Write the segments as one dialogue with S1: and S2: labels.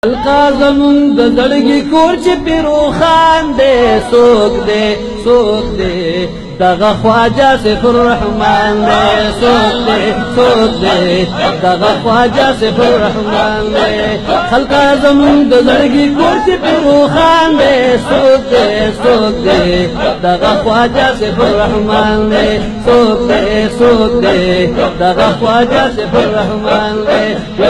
S1: القا زمون د زړګي کور چې پیروخان دې سوک دې دغه خواجه صفر رحمان دې سوک دې دغه خواجه صفر رحمان دې خلقا زمون د زړګي کور چې پیروخان دې سوک دې دغه خواجه صفر رحمان دې سوک دې دغه خواجه صفر رحمان دې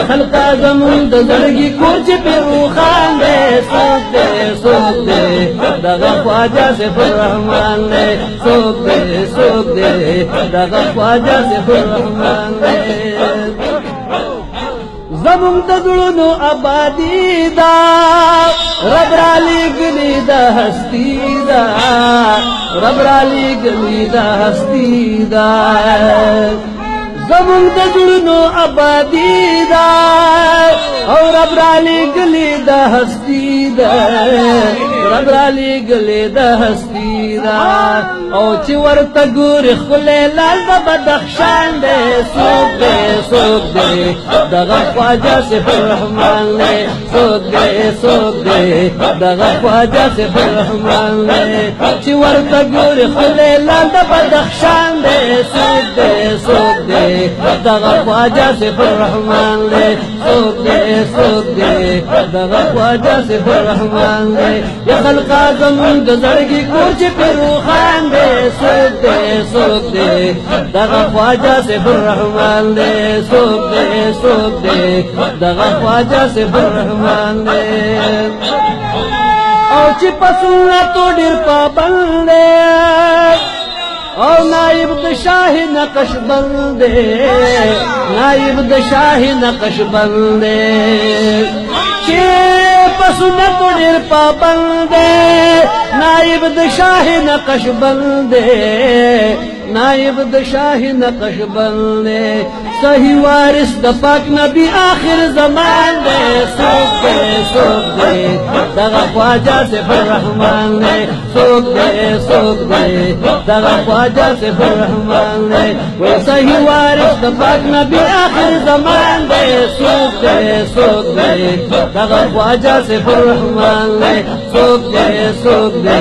S1: خلقا زمون د زړګي کور چې پیروخان دے سوک دے دغا خواجہ صفر رحمان دے سوک دے دغا خواجہ صفر رحمان دے زمون د زړونو آبادی دا رب را لګلی دا هستی دا رب را لګلی دا هستی دا زمون د زړونو آبادی دا او رب را لګلی دا هستی دا رب را لګلی دا هستی دا او چې ورته ګورې خولې لال د بدخشان دی سوک دی دغه خواجه صفر رحمان دی سوک دی دغه خواجه صفر رحمان دی چې ورته ګورې خولې لال د بدخشان دی سوک دی دغه خواجه صفر رحمان دی سوک دی دغه خواجه صفر رحمان دی یا خلقا زمون د زړګي کور چې پیروخان دی سوک دی دغه خواجه صفر رحمان دی سوک دی دغه خواجه صفر رحمان دی او چې پسونه تو ډیر پابند دی او نائب د شاه نقش بندے نائب د شاه نقش بندے چه پسنت ډیر پابندے نائب د شاه نقش بندے نائب د شاه نقش بندے صحیح وارث د پاک نبی آخر زمان دے سوک دے دغه خواجه صفر رحمان دے سوک دے دغه خواجه صفر رحمان دے وہ صحیح وارث د پاک نبی آخر زمان دے سوک دے دغه خواجه صفر رحمان دے سوک دے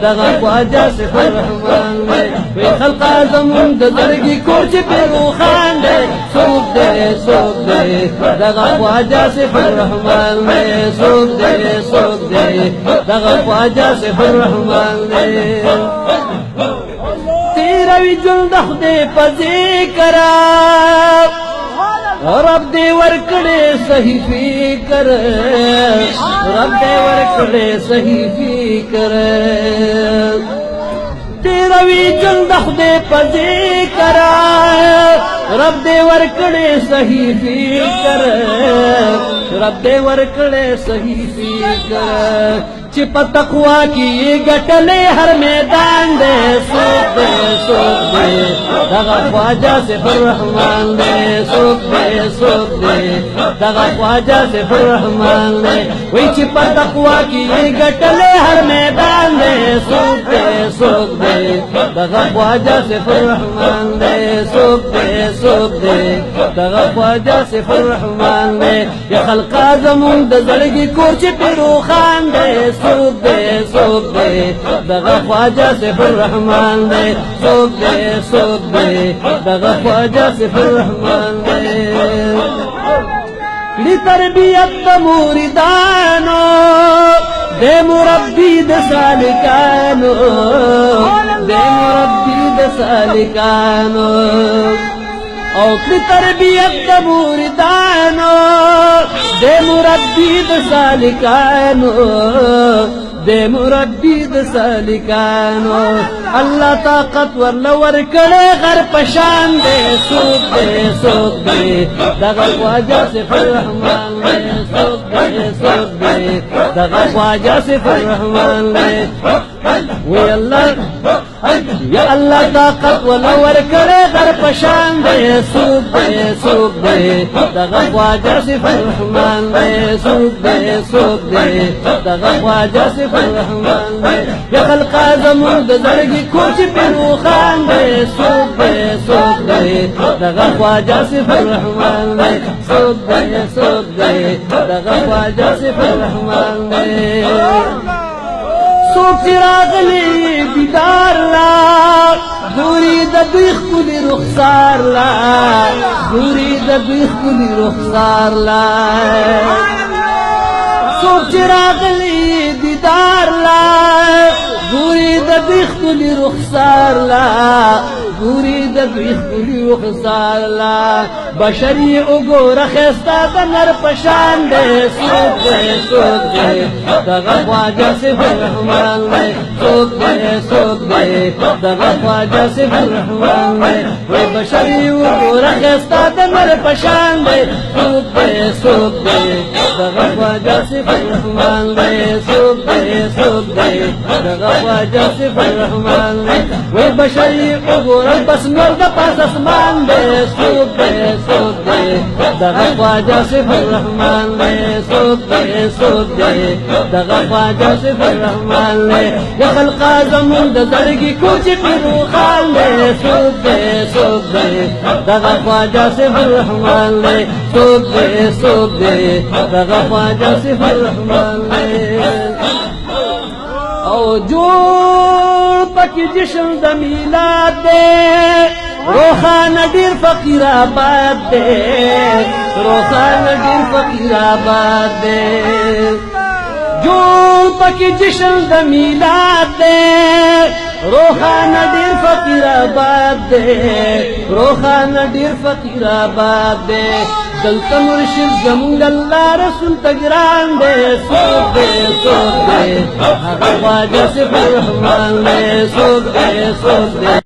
S1: دغه خواجه صفر رحمان دے وی خلقا زمون د زړګي کور چې پیروخان دے سوک دے دغه خواجه صفر رحمان دے سوک دے دغه خواجه صفر رحمان دے تیروی جل د خدای په ذکر رب دې ورکړې صحیح فکر رب دې ورکړې صحیح فکر تیروی جل د خدای په ذکر رب دې ورکړې صحیح فکر رب دې ورکړې صحیح فکر چې په تقوا کې ګټلې هر میدان دې سوک دې دغه خواجه صفر رحمان دې سوک دې دغه خواجه صفر رحمان دې وای چې په تقوا کې ګټلې هر میدان دې سوک دې دغه خواجه صفر رحمان دې سوک دې دغه خواجه صفر رحمان دې یا خلقا زمون د زړګي کور چې پیروخان دې سوک دے دغه خواجه صفر رحمان دے سوک دے دغه خواجه صفر رحمان دے لی تربیت د موریدانو دے مربی د سالکانو دے مربی د سالکانو او کلی تربیت د موریدانو دے مربی د سالکانو دے مربی د سالکانو اللہ طاقت ورل ورکڑے غر پشان دے سوک دے دغه خواجه صفر رحمان دے سوک دے دغه خواجه صفر رحمان دے وی اللہ یا اللہ طاقت ورل ورکڑے غر پشان دے سوک دے دغه خواجه صفر رحمان دے سوک دے دغه خواجه صفر الرحمن دے یا خلقا زمون د زړګي کوچ په روخان دے سوق دے دغه خواجه صفر الرحمن دے سوق دے دغه خواجه صفر الرحمن دے سوق راغلی دیدار لا دوری د بیخ کلی رخسار لا دوری د بیخ کلی رخسار لا سوق راغلی دیدار لا دوری د بیخ کلی رخسار لا دوری د بیخ کلی رخسار لا بشری وګوره خستا د نر پشان دے سوق دے دغه خواجه صفر الرحمن دے سوق دے دغه خواجه صفر الرحمن دے وای بشری وګوره خستا د نر پشان دے سوق دے دغه خواجه صفر الرحمن دے سوق دے دغه خواجه صفر الرحمن دے وای بشری وګوره بس نور د پاس اسمان دے سوق دے دغه خواجه صفر الرحمن دے سوق دے دغه خواجه صفر الرحمن دے یا خلقا زمون د زړګي کوچ په روخان دے سوق دے دغه خواجه صفر الرحمن دے سوق دے دغه خواجه صفر الرحمن دے او جوړ پکې جشن د میلاد دے روخان ډیر فقیر آباد دے روخان ډیر فقیر آباد دے جوړ پکې جشن د میلاد دے روخان ډیر فقیر آباد دے روخان ډیر فقیر آباد دے دلته مرشد زمونږ الله رسول تګران دے سوق دے هغه خواجه صفر الرحمن دے سوق دے